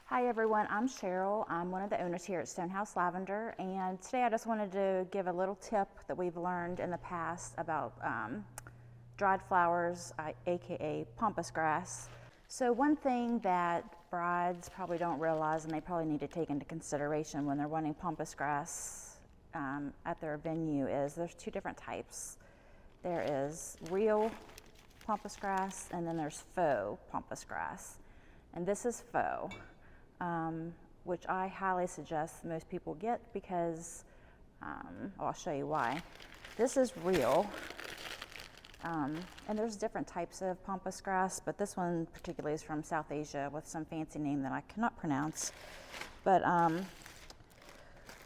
Hi everyone, I'm Cheryl. I'm one of the owners here at Stonehouse Lavender, and today I just wanted to give a little tip that we've learned in the past about dried flowers, aka pampas grass. So one thing that brides probably don't realize, and they probably need to take into consideration when they're wanting pampas grass at their venue, is there's two different types. There is real pampas grass, and then there's faux pampas grass. And this is faux. Which I highly suggest most people get because, I'll show you why. This is real, and there's different types of pampas grass, but this one particularly is from South Asia with some fancy name that I cannot pronounce. But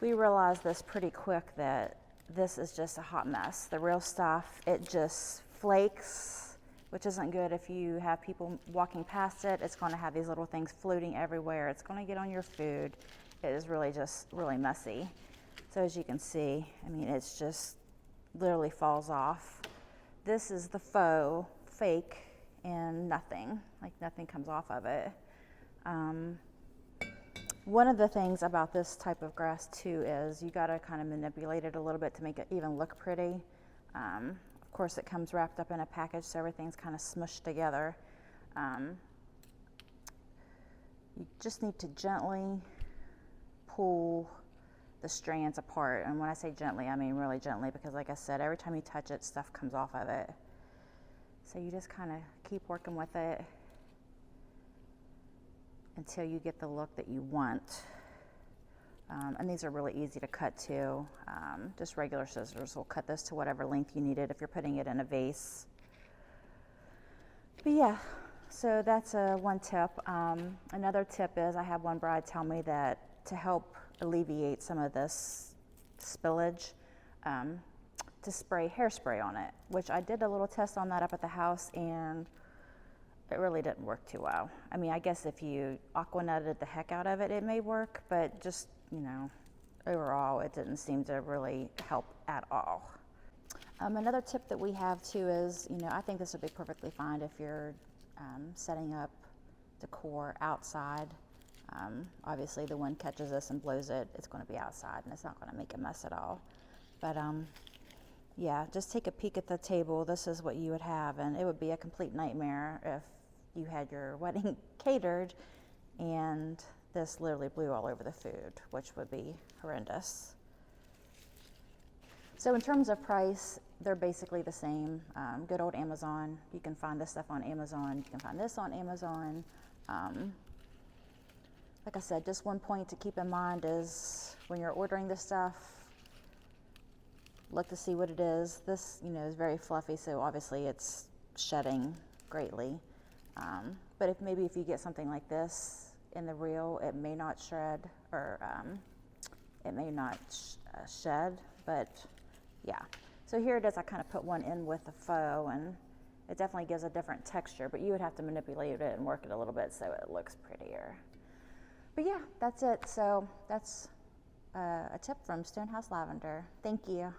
we realized this pretty quick that this is just a hot mess. The real stuff, it just flakes, which isn't good if you have people walking past it. It's going to have these little things floating everywhere. It's going to get on your food. It is really just really messy. So as you can see, I mean, it's just literally falls off. This is the faux, fake, and nothing comes off of it. One of the things about this type of grass too is you got to kind of manipulate it a little bit to make it even look pretty. Of course, it comes wrapped up in a package, so everything's kind of smushed together. You just need to gently pull the strands apart. And when I say gently, I mean really gently, because like I said, every time you touch it, stuff comes off of it. So you just kind of keep working with it until you get the look that you want. And these are really easy to cut too. Just regular scissors will cut this to whatever length you need it if you're putting it in a vase. But yeah, so that's one tip. Another tip is I had one bride tell me that to help alleviate some of this spillage, to spray hairspray on it, which I did a little test on that up at the house, and it really didn't work too well. I mean, I guess if you aqua nutted the heck out of it, it may work, but just, you know, overall, it didn't seem to really help at all. Another tip that we have too is, you know, I think this would be perfectly fine if you're setting up decor outside. Obviously, the wind catches this and blows it, it's going to be outside, and it's not going to make a mess at all. But yeah, just take a peek at the table. This is what you would have, and it would be a complete nightmare if you had your wedding catered and this literally blew all over the food, which would be horrendous. So in terms of price, they're basically the same. Good old Amazon. You can find this stuff on Amazon. You can find this on Amazon. Like I said, just one point to keep in mind is when you're ordering this stuff, look to see what it is. This, you know, is very fluffy, so obviously it's shedding greatly. But if you get something like this in the reel, it may not shred, or it may not shed, but yeah. So here it is, I kind of put one in with the faux, and it definitely gives a different texture, but you would have to manipulate it and work it a little bit so it looks prettier. But yeah, that's it. So that's a tip from Stonehouse Lavender. Thank you.